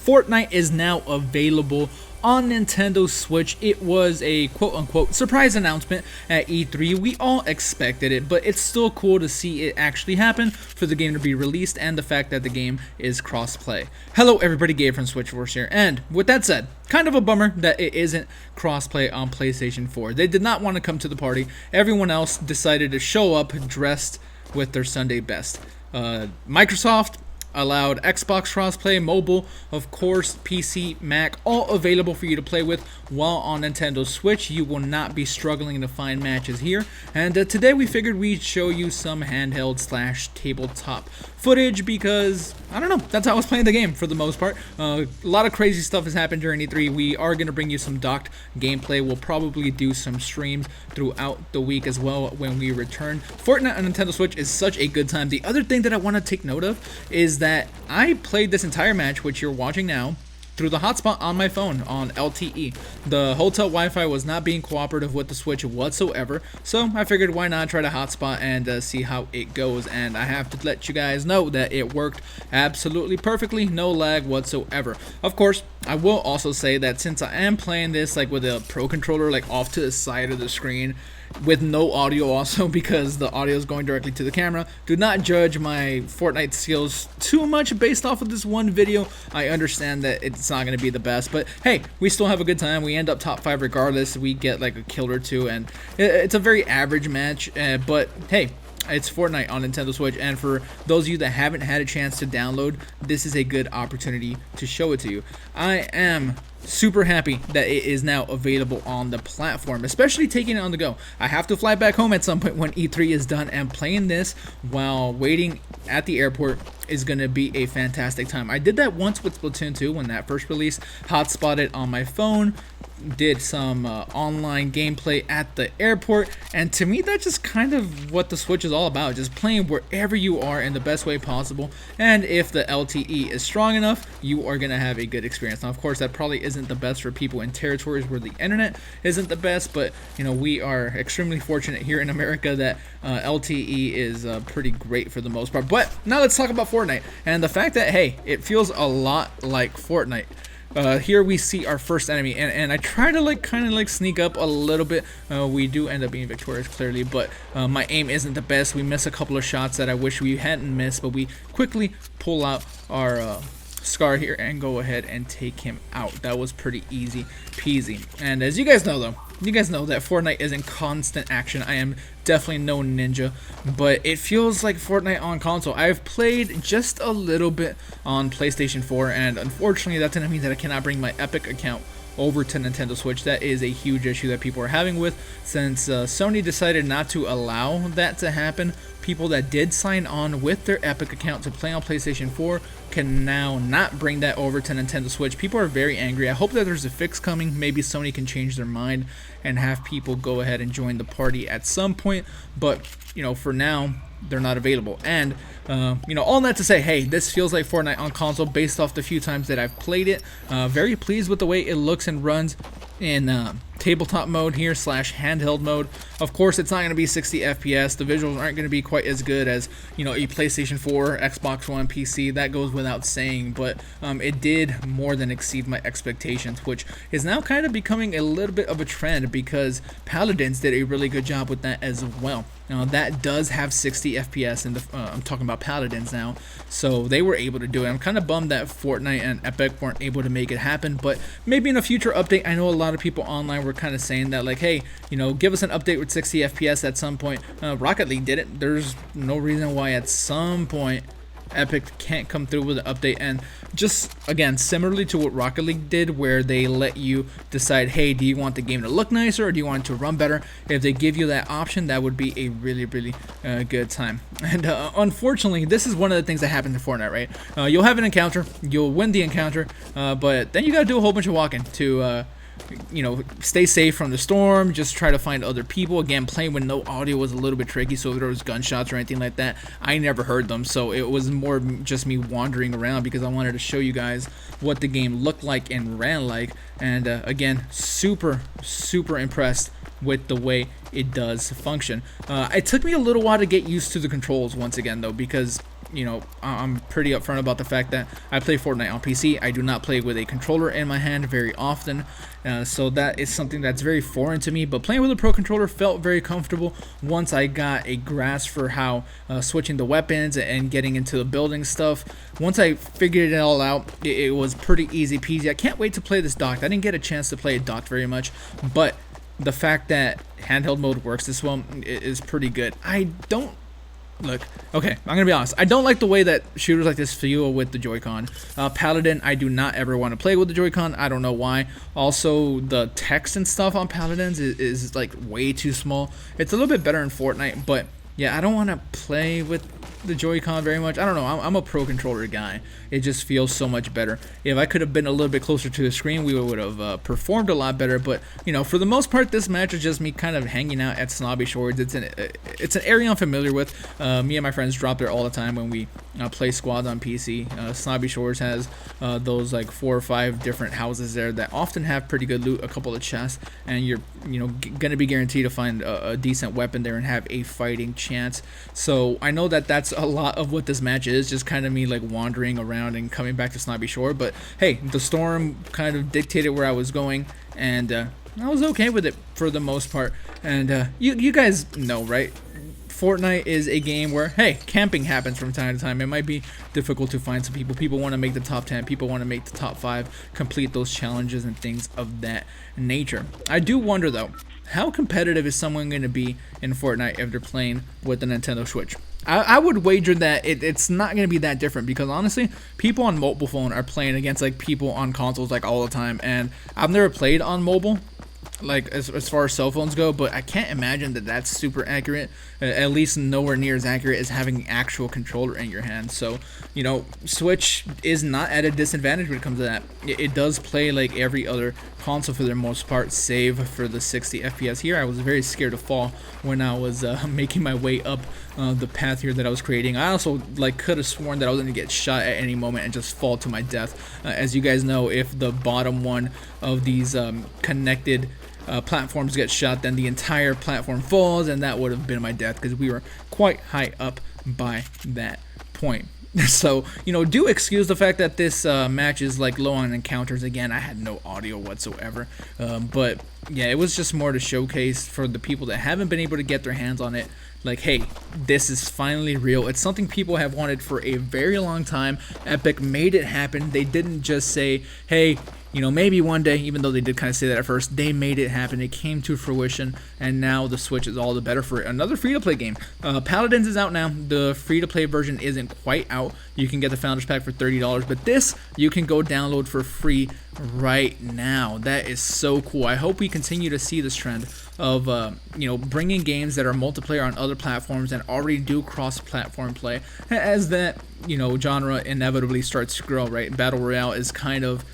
Fortnite is now available on Nintendo Switch. It was a quote-unquote surprise announcement at E3. We all expected it, but it's still cool to see it actually happen, for the game to be released, and the fact that the game is cross-play. Hello everybody, Gabe from Switchverse here, and with that said, kind of a bummer that it isn't cross-play on PlayStation 4. They did not want to come to the party. Everyone else decided to show up dressed with their Sunday best. Microsoft allowed Xbox crossplay, mobile, of course, PC, Mac, all available for you to play with, while on Nintendo Switch you will not be struggling to find matches here. And today we figured we'd show you some handheld / tabletop footage because, I don't know, that's how I was playing the game for the most part. A lot of crazy stuff has happened during E3. We are going to bring you some docked gameplay. We'll probably do some streams throughout the week as well when we return. Fortnite on Nintendo Switch is such a good time. The other thing that I want to take note of is that I played this entire match, which you're watching now, through the hotspot on my phone on LTE. The hotel Wi-Fi was not being cooperative with the Switch whatsoever, so I figured why not try to hotspot and see how it goes. And I have to let you guys know that it worked absolutely perfectly, no lag whatsoever. Of course, I will also say that since I am playing this like with a Pro controller like off to the side of the screen, with no audio also because the audio is going directly to the camera, do not judge my Fortnite skills too much based off of this one video. I understand that it's not going to be the best, but hey, we still have a good time. We end up top 5 regardless. We get like a kill or two, and it's a very average match, but hey, it's Fortnite on Nintendo Switch, and for those of you that haven't had a chance to download, this is a good opportunity to show it to you. I am super happy that it is now available on the platform, especially taking it on the go. I have to fly back home at some point when E3 is done, and playing this while waiting at the airport is going to be a fantastic time. I did that once with Splatoon 2 when that first released, hotspotted on my phone, did some online gameplay at the airport, and to me that's just kind of what the Switch is all about, just playing wherever you are in the best way possible. And if the LTE is strong enough, you are going to have a good experience. Now of course that probably isn't the best for people in territories where the internet isn't the best, but you know, we are extremely fortunate here in America that LTE is pretty great for the most part. But now let's talk about Fortnite and the fact that, hey, it feels a lot like Fortnite. Here we see our first enemy, and I try to kind of sneak up a little bit. We do end up being victorious clearly, but my aim isn't the best. We miss a couple of shots that I wish we hadn't missed, but we quickly pull out our Scar here and go ahead and take him out. That was pretty easy peasy. And as you guys know though, you guys know that Fortnite is in constant action. I am definitely no ninja, but it feels like Fortnite on console. I've played just a little bit on PlayStation 4, and unfortunately that didn't mean that I cannot bring my Epic account over to Nintendo Switch. That is a huge issue that people are having with, since Sony decided not to allow that to happen. People that did sign on with their Epic account to play on PlayStation 4 can now not bring that over to Nintendo Switch. People are very angry. I hope that there's a fix coming. Maybe Sony can change their mind and have people go ahead and join the party at some point, but you know, for now they're not available. And you know, all that to say, hey, this feels like Fortnite on console based off the few times that I've played it. Very pleased with the way it looks and runs in tabletop mode here / handheld mode. Of course, it's not going to be 60 FPS. The visuals aren't going to be quite as good as, you know, a PlayStation 4, Xbox One, PC. That goes without saying, but it did more than exceed my expectations, which is now kind of becoming a little bit of a trend because Paladins did a really good job with that as well. Now that does have 60 FPS in the I'm talking about Paladins now, so they were able to do it. I'm kind of bummed that Fortnite and Epic weren't able to make it happen, but maybe in a future update. I know a lot of people online were kind of saying that, like, hey, you know, give us an update with 60 FPS at some point. Rocket League did it. There's no reason why at some point Epic can't come through with an update. And just again, similarly to what Rocket League did, where they let you decide, hey, do you want the game to look nicer or do you want it to run better? If they give you that option, that would be a really good time. And unfortunately, this is one of the things that happens in Fortnite, right? You'll have an encounter, you'll win the encounter, but then you gotta do a whole bunch of walking to you know, stay safe from the storm, just try to find other people. Again, playing with no audio was a little bit tricky, so if there was gunshots or anything like that, I never heard them, so it was more just me wandering around because I wanted to show you guys what the game looked like and ran like. And again, super impressed with the way it does function. It took me a little while to get used to the controls once again though, because I'm pretty upfront about the fact that I play Fortnite on PC. I do not play with a controller in my hand very often, so that is something that's very foreign to me. But playing with a pro controller felt very comfortable once I got a grasp for how switching the weapons and getting into the building stuff. Once I figured it all out, it was pretty easy peasy. I can't wait to play this docked. I didn't get a chance to play it docked very much, but the fact that handheld mode works this well is pretty good. Okay, I'm gonna be honest. I don't like the way that shooters like this feel with the Joy-Con. Paladin, I do not ever want to play with the Joy-Con. I don't know why. Also, the text and stuff on Paladins is like way too small. It's a little bit better in Fortnite, but yeah, I don't want to play with the Joy-Con very much. I don't know. I'm a pro controller guy. It just feels so much better. If I could have been a little bit closer to the screen, we would have performed a lot better. But for the most part, this match is just me kind of hanging out at Snobby Shores. It's an area I'm familiar with. Me and my friends drop there all the time when we play squads on PC. Snobby Shores has those like 4 or 5 different houses there that often have pretty good loot, a couple of chests, and you're gonna be guaranteed to find a decent weapon there and have a fighting chance. So I know that that's a lot of what this match is, just kind of me like wandering around and coming back to Snobby Shore. But hey, the storm kind of dictated where I was going, and I was okay with it for the most part. And you guys know, right? Fortnite is a game where, hey, camping happens from time to time. It might be difficult to find some people. People want to make the top 10. People want to make the top 5, complete those challenges and things of that nature. I do wonder, though, how competitive is someone going to be in Fortnite if they're playing with the Nintendo Switch? I would wager that it's not going to be that different, because honestly, people on mobile phone are playing against like people on consoles like all the time, and I've never played on mobile, like as far as cell phones go, but I can't imagine that that's super accurate, at least nowhere near as accurate as having an actual controller in your hand. So Switch is not at a disadvantage when it comes to that. It does play like every other console for the most part, save for the 60 FPS here. I was very scared to fall when I was making my way up the path here that I was creating. I also could have sworn that I was going to get shot at any moment and just fall to my death. As you guys know, if the bottom one of these connected platforms get shot, then the entire platform falls, and that would have been my death, because we were quite high up by that point. So, do excuse the fact that this match is low on encounters. Again, I had no audio whatsoever, but yeah, it was just more to showcase for the people that haven't been able to get their hands on it, hey, this is finally real. It's something people have wanted for a very long time. Epic made it happen. They didn't just say, hey, maybe one day, even though they did kind of say that at first. They made it happen. It came to fruition, and now the Switch is all the better for it. Another free-to-play game. Paladins is out now. The free-to-play version isn't quite out. You can get the Founders Pack for $30, but this you can go download for free right now. That is so cool. I hope we continue to see this trend of bringing games that are multiplayer on other platforms and already do cross-platform play, as that genre inevitably starts to grow. Right, Battle Royale is kind of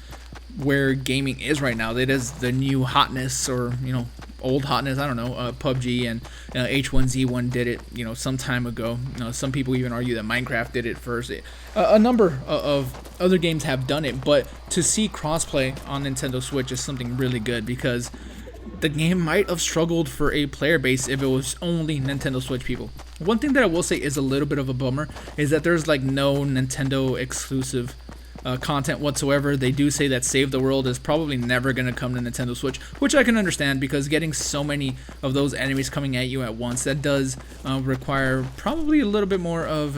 where gaming is right now. It is the new hotness, or old hotness. I don't know. PUBG and H1Z1 did it some time ago. Some people even argue that Minecraft did it first. A number of other games have done it, but to see crossplay on Nintendo Switch is something really good, because the game might have struggled for a player base if it was only Nintendo Switch people. One thing that I will say is a little bit of a bummer is that there's no Nintendo exclusive content whatsoever. They do say that Save the World is probably never going to come to Nintendo Switch, which I can understand, because getting so many of those enemies coming at you at once, that does require probably a little bit more of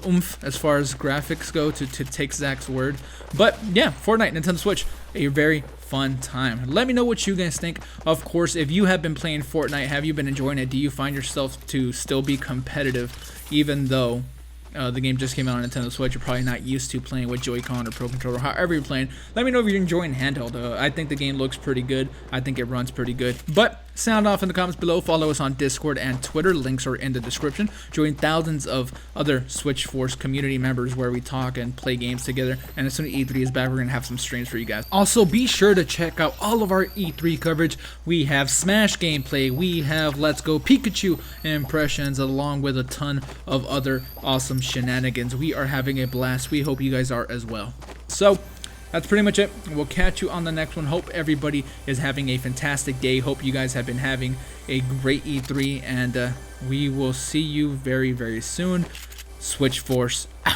oomph as far as graphics go, to take Zach's word. But yeah, Fortnite, Nintendo Switch, a very fun time. Let me know what you guys think. Of course, if you have been playing Fortnite, have you been enjoying it? Do you find yourself to still be competitive, even though the game just came out on Nintendo Switch? You're probably not used to playing with Joy-Con or Pro Controller, however you're playing. Let me know if you're enjoying handheld. I think the game looks pretty good. I think it runs pretty good. But sound off in the comments below. Follow us on Discord and Twitter. Links are in the description. Join thousands of other Switch Force community members where we talk and play games together. And as soon as E3 is back, we're going to have some streams for you guys. Also, be sure to check out all of our E3 coverage. We have Smash gameplay. We have Let's Go Pikachu impressions, along with a ton of other awesome shenanigans. We are having a blast. We hope you guys are as well. So, that's pretty much it. We'll catch you on the next one. Hope everybody is having a fantastic day. Hope you guys have been having a great E3, and we will see you very, very soon. Switch Force out.